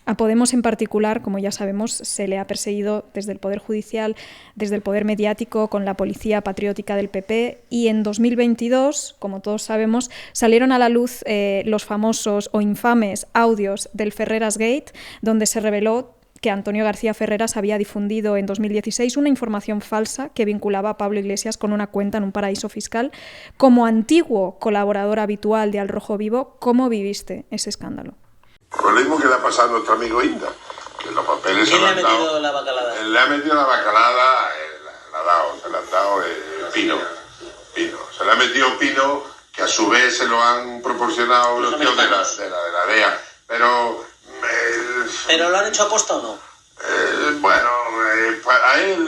A Podemos en particular, como ya sabemos, se le ha perseguido desde el Poder Judicial, desde el Poder Mediático, con la Policía Patriótica del PP, y en 2022, como todos sabemos, salieron a la luz los famosos o infames audios del Ferreras Gate, donde se reveló que Antonio García Ferreras había difundido en 2016 una información falsa que vinculaba a Pablo Iglesias con una cuenta en un paraíso fiscal. Como antiguo colaborador habitual de Al Rojo Vivo, ¿cómo viviste ese escándalo? Lo mismo que le ha pasado a nuestro amigo Inda, que los papeles ¿Quién le ha metido la bacalada? Le ha metido la bacalada, se le ha dado Pino. Se le ha metido Pino, que a su vez se lo han proporcionado los tíos de la DEA. ¿Pero lo han hecho aposta o no? A él,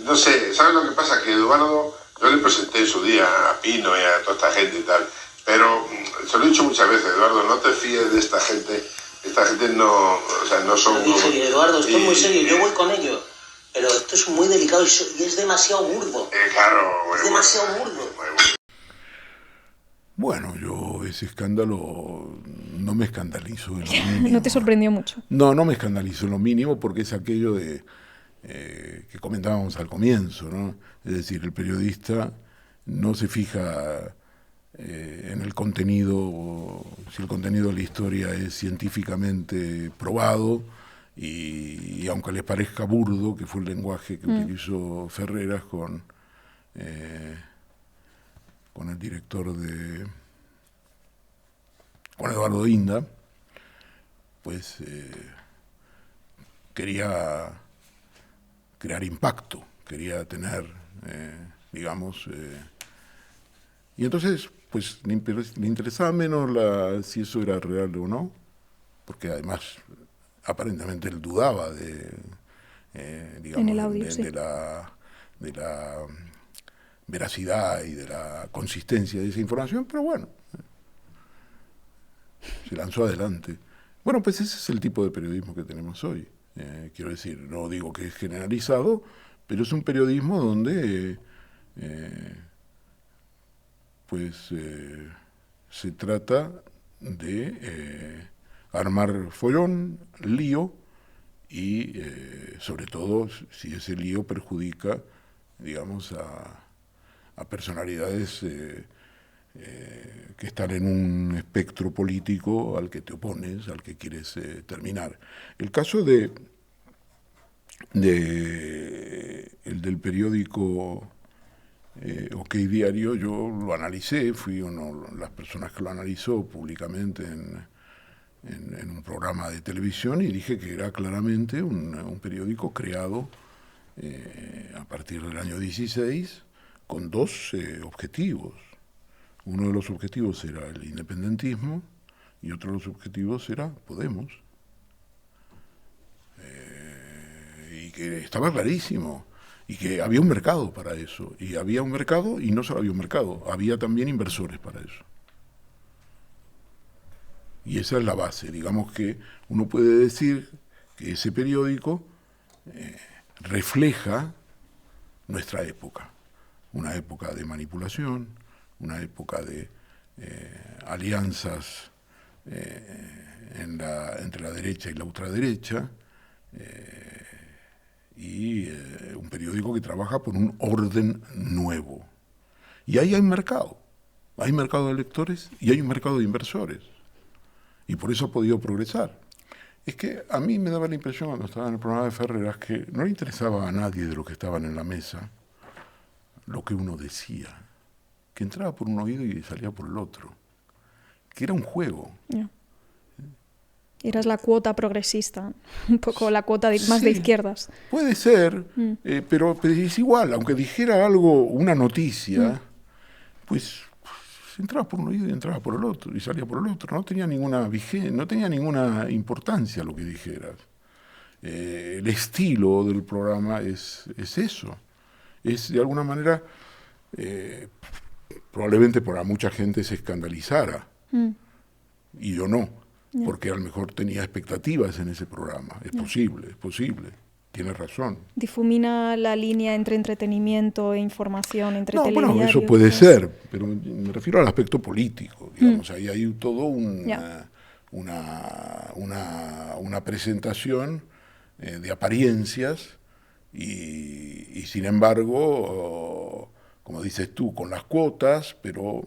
no sé, ¿sabes lo que pasa? Que Eduardo, yo le presenté en su día a Pino y a toda esta gente y tal, pero se lo he dicho muchas veces, Eduardo, no te fíes de esta gente no, o sea, no son... Muy serio, Eduardo, esto es muy serio, yo voy con ellos, pero esto es muy delicado y es demasiado burdo. Claro, es demasiado burdo. Bueno, yo ese escándalo no me escandalizo en lo mínimo. ¿No te sorprendió mucho? No me escandalizo en lo mínimo porque es aquello de que comentábamos al comienzo, ¿no? Es decir, el periodista no se fija en el contenido, si el contenido de la historia es científicamente probado, y aunque les parezca burdo, que fue el lenguaje que utilizó Ferreras con el director con Eduardo Inda, pues quería crear impacto, quería tener, y entonces pues le interesaba menos si eso era real o no, porque además aparentemente él dudaba de la veracidad y de la consistencia de esa información, pero bueno, se lanzó adelante. Bueno, pues ese es el tipo de periodismo que tenemos hoy. Quiero decir, no digo que es generalizado, pero es un periodismo donde se trata de armar follón, lío, y sobre todo si ese lío perjudica, digamos, a personalidades que están en un espectro político al que te opones, al que quieres terminar. El caso el del periódico OK Diario, yo lo analicé, fui una de las personas que lo analizó públicamente en un programa de televisión, y dije que era claramente un periódico creado a partir del año 16 con dos objetivos. Uno de los objetivos era el independentismo y otro de los objetivos era Podemos. Y que estaba clarísimo, y que había un mercado para eso, y había un mercado, y no solo había un mercado, había también inversores para eso. Y esa es la base. Digamos que uno puede decir que ese periódico refleja nuestra época, una época de manipulación, una época de alianzas entre la derecha y la ultraderecha, y un periódico que trabaja por un orden nuevo. Y ahí hay mercado de lectores y hay un mercado de inversores. Y por eso ha podido progresar. Es que a mí me daba la impresión cuando estaba en el programa de Ferreras que no le interesaba a nadie de los que estaban en la mesa lo que uno decía, que entraba por un oído y salía por el otro, que era un juego. Yeah. Eras la cuota progresista, un poco la cuota más de izquierdas. Puede ser, pero es igual, aunque dijera algo, una noticia, pues entraba por un oído y entraba por el otro, y salía por el otro. No tenía ninguna vigencia, no tenía ninguna importancia lo que dijeras. El estilo del programa es eso. Es de alguna manera, probablemente para mucha gente se escandalizara, y yo no, porque a lo mejor tenía expectativas en ese programa. Es posible. Tienes razón. Difumina la línea entre entretenimiento e información, entre telediario. Bueno, eso puede ser, pero me refiero al aspecto político, digamos. Ahí hay todo una presentación de apariencias y sin embargo, como dices tú, con las cuotas, pero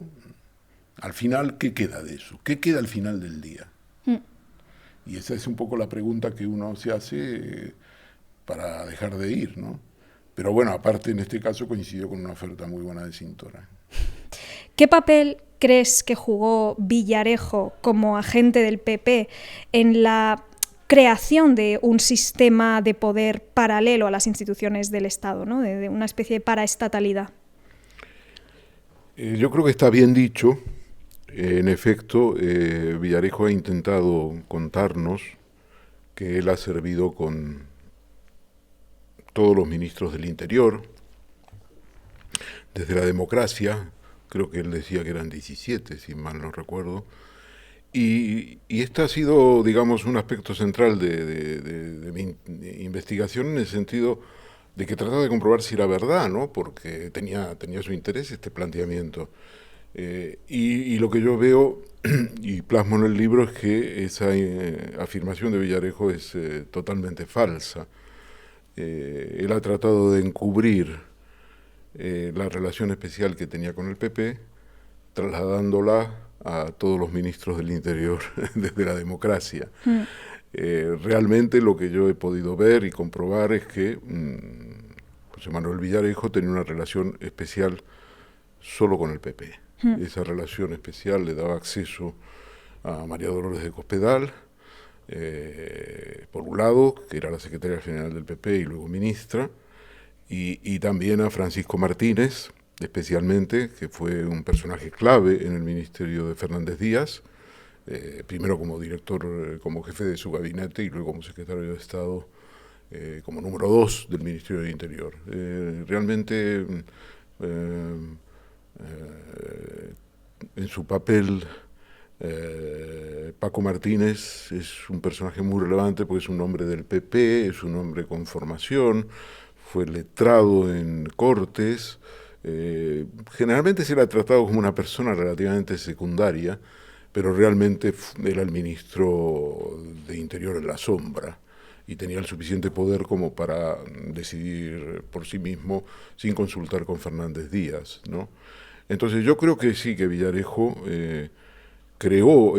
al final, ¿qué queda de eso? ¿Qué queda al final del día? Y esa es un poco la pregunta que uno se hace para dejar de ir, ¿no? Pero bueno, aparte en este caso coincidió con una oferta muy buena de Cintora. ¿Qué papel crees que jugó Villarejo como agente del PP en la creación de un sistema de poder paralelo a las instituciones del Estado, ¿no? de una especie de paraestatalidad? Yo creo que está bien dicho. En efecto, Villarejo ha intentado contarnos que él ha servido con todos los ministros del Interior, desde la democracia, creo que él decía que eran 17, si mal no recuerdo, y este ha sido, digamos, un aspecto central de mi investigación, en el sentido de que trataba de comprobar si era verdad, ¿no? Porque tenía su interés este planteamiento. Y lo que yo veo y plasmo en el libro es que esa afirmación de Villarejo es totalmente falsa. Él ha tratado de encubrir la relación especial que tenía con el PP, trasladándola a todos los ministros del Interior desde la democracia. Realmente lo que yo he podido ver y comprobar es que José Manuel Villarejo tenía una relación especial solo con el PP. Esa relación especial le daba acceso a María Dolores de Cospedal, por un lado, que era la secretaria general del PP y luego ministra, y también a Francisco Martínez, especialmente, que fue un personaje clave en el ministerio de Fernández Díaz, primero como director, como jefe de su gabinete y luego como secretario de Estado, como número 2 del Ministerio del Interior. Realmente en su papel Paco Martínez es un personaje muy relevante porque es un hombre del PP, es un hombre con formación, fue letrado en Cortes, generalmente se le ha tratado como una persona relativamente secundaria, pero realmente era el ministro de Interior en la sombra y tenía el suficiente poder como para decidir por sí mismo sin consultar con Fernández Díaz, ¿no? Entonces yo creo que sí, que Villarejo creó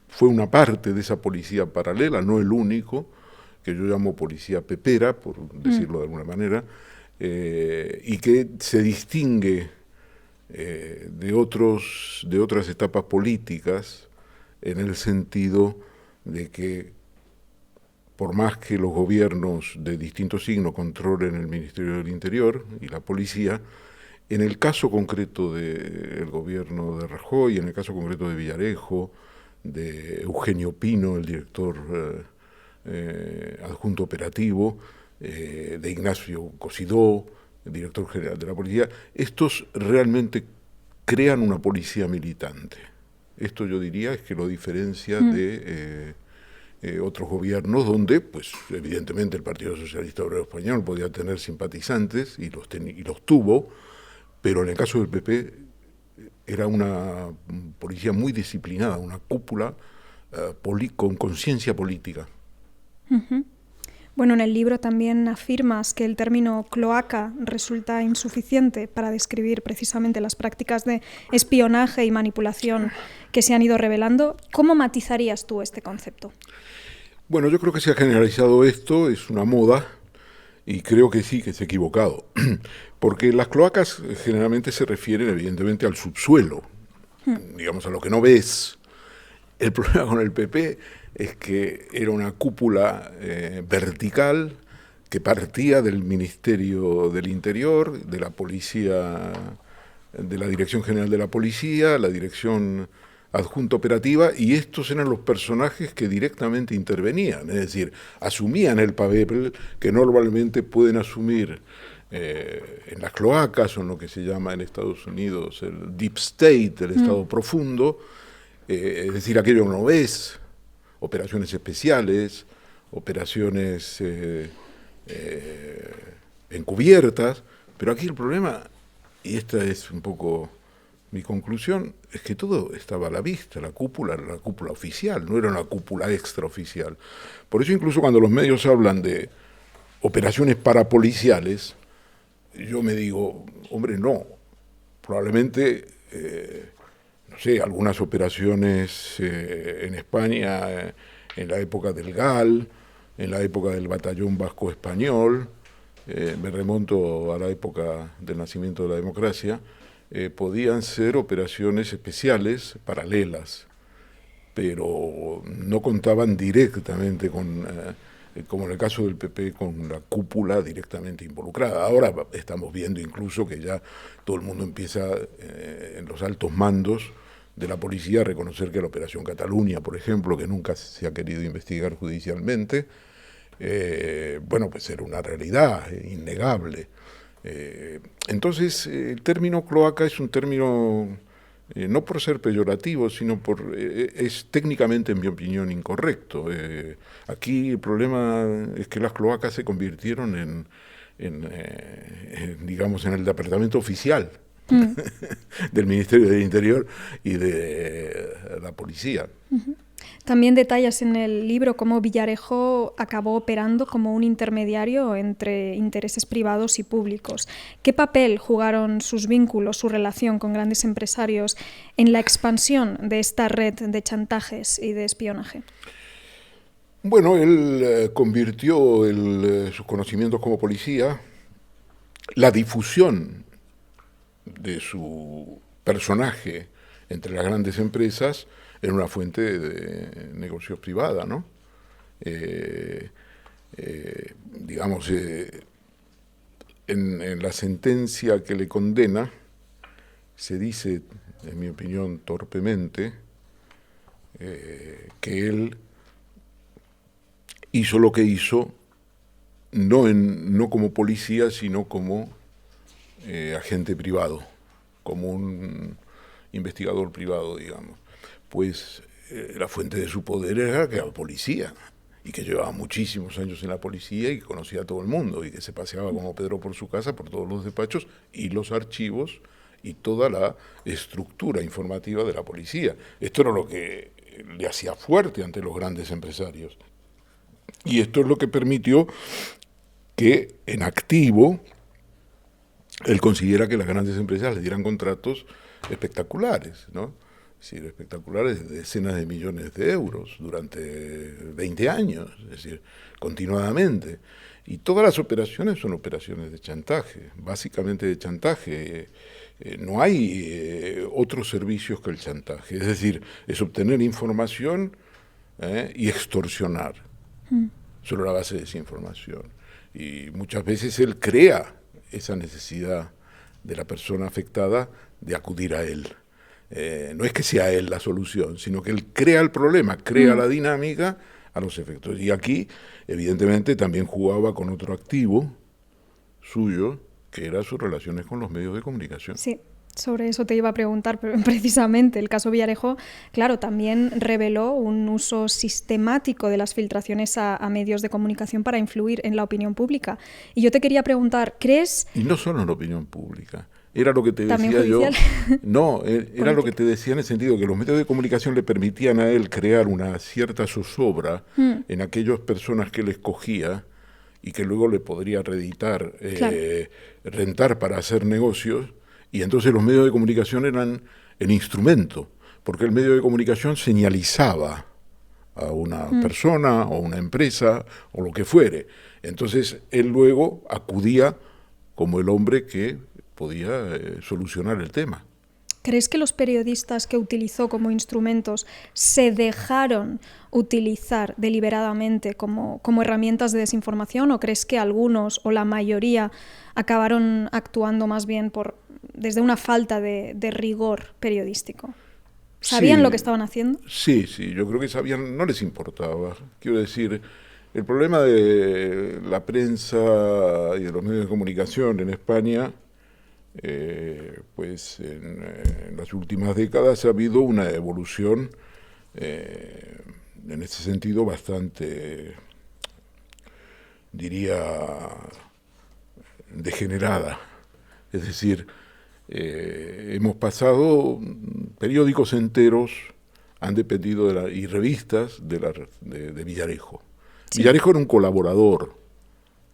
fue una parte de esa policía paralela, no el único, que yo llamo policía pepera, por decirlo de alguna manera, y que se distingue de otras etapas políticas en el sentido de que por más que los gobiernos de distintos signos controlen el Ministerio del Interior y la policía, en el caso concreto del gobierno de Rajoy, en el caso concreto de Villarejo, de Eugenio Pino, el director adjunto operativo, de Ignacio Cosidó, el director general de la policía, estos realmente crean una policía militante. Esto yo diría es que lo diferencia de otros gobiernos donde, pues evidentemente el Partido Socialista Obrero Español podía tener simpatizantes y los tuvo, pero en el caso del PP era una policía muy disciplinada, una cúpula con conciencia política. Bueno, en el libro también afirmas que el término cloaca resulta insuficiente para describir precisamente las prácticas de espionaje y manipulación que se han ido revelando. ¿Cómo matizarías tú este concepto? Bueno, yo creo que se ha generalizado esto, es una moda, y creo que sí, que se ha equivocado. Porque las cloacas generalmente se refieren evidentemente al subsuelo, digamos a lo que no ves. El problema con el PP es que era una cúpula vertical que partía del Ministerio del Interior, de la Policía, de la Dirección General de la Policía, la Dirección Adjunta Operativa, y estos eran los personajes que directamente intervenían, es decir, asumían el papel que normalmente pueden asumir en las cloacas o en lo que se llama en Estados Unidos el deep state, el estado profundo, es decir, aquello que no ves, operaciones especiales, operaciones encubiertas, pero aquí el problema, y esta es un poco Mi conclusión es que todo estaba a la vista, la cúpula era la cúpula oficial, no era una cúpula extraoficial. Por eso incluso cuando los medios hablan de operaciones parapoliciales, yo me digo, hombre, no, probablemente, no sé, algunas operaciones en España, en la época del GAL, en la época del Batallón Vasco Español, me remonto a la época del nacimiento de la democracia, podían ser operaciones especiales, paralelas, pero no contaban directamente con, como en el caso del PP, con la cúpula directamente involucrada. Ahora estamos viendo incluso que ya todo el mundo empieza en los altos mandos de la policía a reconocer que la Operación Cataluña, por ejemplo, que nunca se ha querido investigar judicialmente, bueno, pues era una realidad innegable. Entonces, el término cloaca es un término, no por ser peyorativo, sino es técnicamente, en mi opinión, incorrecto. Aquí el problema es que las cloacas se convirtieron digamos, en el departamento oficial del Ministerio del Interior y de la policía. También detallas en el libro cómo Villarejo acabó operando como un intermediario entre intereses privados y públicos. ¿Qué papel jugaron sus vínculos, su relación con grandes empresarios en la expansión de esta red de chantajes y de espionaje? Bueno, él convirtió sus conocimientos como policía, la difusión de su personaje entre las grandes empresas, en una fuente de negocios privada, ¿no? Digamos, en la sentencia que le condena, se dice, en mi opinión, torpemente, que él hizo lo que hizo, no como policía, sino como agente privado, como un investigador privado, digamos. Pues la fuente de su poder era que era policía, y que llevaba muchísimos años en la policía y que conocía a todo el mundo, y que se paseaba como Pedro por su casa, por todos los despachos y los archivos y toda la estructura informativa de la policía. Esto era lo que le hacía fuerte ante los grandes empresarios. Y esto es lo que permitió que en activo él consiguiera que las grandes empresas le dieran contratos espectaculares, ¿no? Es decir, espectaculares, de decenas de millones de euros durante 20 años, es decir, continuadamente. Y todas las operaciones son operaciones de chantaje, básicamente de chantaje. No hay otros servicios que el chantaje, es decir, es obtener información y extorsionar sobre la base de esa información. Y muchas veces él crea esa necesidad de la persona afectada de acudir a él. No es que sea él la solución, sino que él crea el problema, crea la dinámica a los efectos. Y aquí, evidentemente, también jugaba con otro activo suyo, que era sus relaciones con los medios de comunicación. Sí, sobre eso te iba a preguntar, pero precisamente el caso Villarejo, claro, también reveló un uso sistemático de las filtraciones a medios de comunicación para influir en la opinión pública. Y yo te quería preguntar, ¿crees...? Y no solo en la opinión pública. Era lo que te decía yo. No, era lo que te decía en el sentido que los medios de comunicación le permitían a él crear una cierta zozobra en aquellas personas que él escogía y que luego le podría reeditar, rentar para hacer negocios, y entonces los medios de comunicación eran el instrumento, porque el medio de comunicación señalizaba a una persona o una empresa o lo que fuere. Entonces él luego acudía como el hombre que podía solucionar el tema. ¿Crees que los periodistas que utilizó como instrumentos se dejaron utilizar deliberadamente como herramientas de desinformación, o crees que algunos o la mayoría acabaron actuando más bien desde una falta de rigor periodístico? ¿Sabían lo que estaban haciendo? Sí, yo creo que sabían, no les importaba. Quiero decir, el problema de la prensa y de los medios de comunicación en España, pues en las últimas décadas ha habido una evolución en ese sentido bastante, diría, degenerada. Es decir, hemos pasado, periódicos enteros han dependido y revistas de Villarejo. Sí. Villarejo era un colaborador,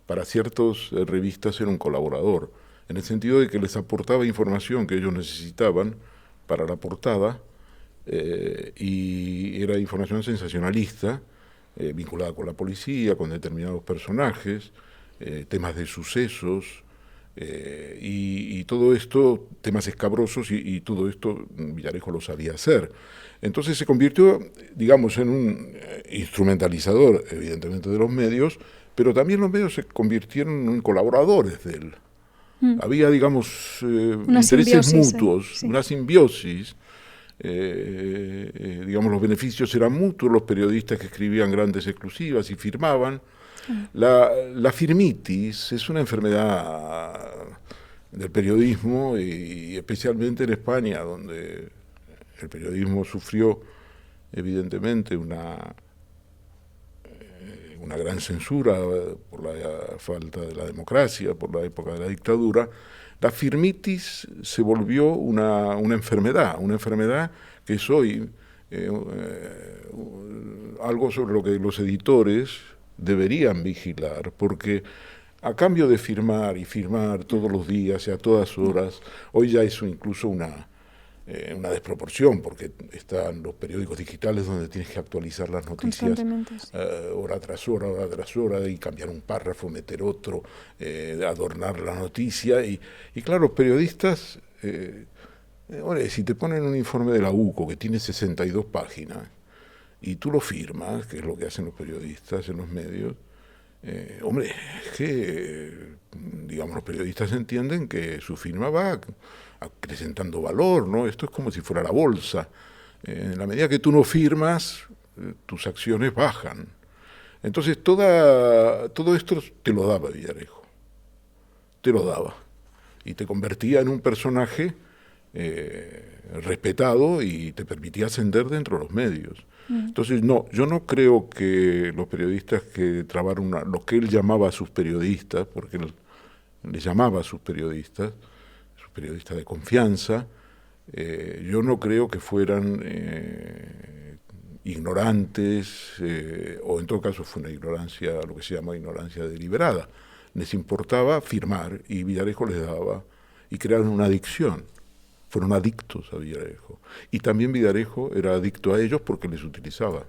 para ciertas revistas era un colaborador, en el sentido de que les aportaba información que ellos necesitaban para la portada, y era información sensacionalista, vinculada con la policía, con determinados personajes, temas de sucesos, y todo esto, temas escabrosos, y todo esto Villarejo lo sabía hacer. Entonces se convirtió, digamos, en un instrumentalizador, evidentemente, de los medios, pero también los medios se convirtieron en colaboradores de él. Había, digamos, intereses mutuos, sí. Una simbiosis. Digamos, los beneficios eran mutuos, los periodistas que escribían grandes exclusivas y firmaban. La firmitis es una enfermedad del periodismo, y especialmente en España, donde el periodismo sufrió evidentemente una gran censura por la falta de la democracia, por la época de la dictadura. La firmitis se volvió una enfermedad que es hoy algo sobre lo que los editores deberían vigilar, porque a cambio de firmar y firmar todos los días y a todas horas, hoy ya es incluso una desproporción, porque están los periódicos digitales donde tienes que actualizar las noticias hora tras hora, y cambiar un párrafo, meter otro, adornar la noticia, y claro, los periodistas, si te ponen un informe de la UCO que tiene 62 páginas, y tú lo firmas, que es lo que hacen los periodistas en los medios, es que, digamos, los periodistas entienden que su firma va acrecentando valor, ¿no? Esto es como si fuera la bolsa. En la medida que tú no firmas, tus acciones bajan. Entonces todo esto te lo daba Villarejo. Te lo daba. Y te convertía en un personaje respetado, y te permitía ascender dentro de los medios. Entonces, yo no creo que los periodistas que trabaron, lo que él llamaba a sus periodistas, porque él les llamaba a sus periodistas de confianza, yo no creo que fueran ignorantes, o en todo caso fue una ignorancia, lo que se llama ignorancia deliberada. Les importaba firmar, y Villarejo les daba, y crearon una adicción. Fueron adictos a Villarejo. Y también Villarejo era adicto a ellos porque les utilizaba.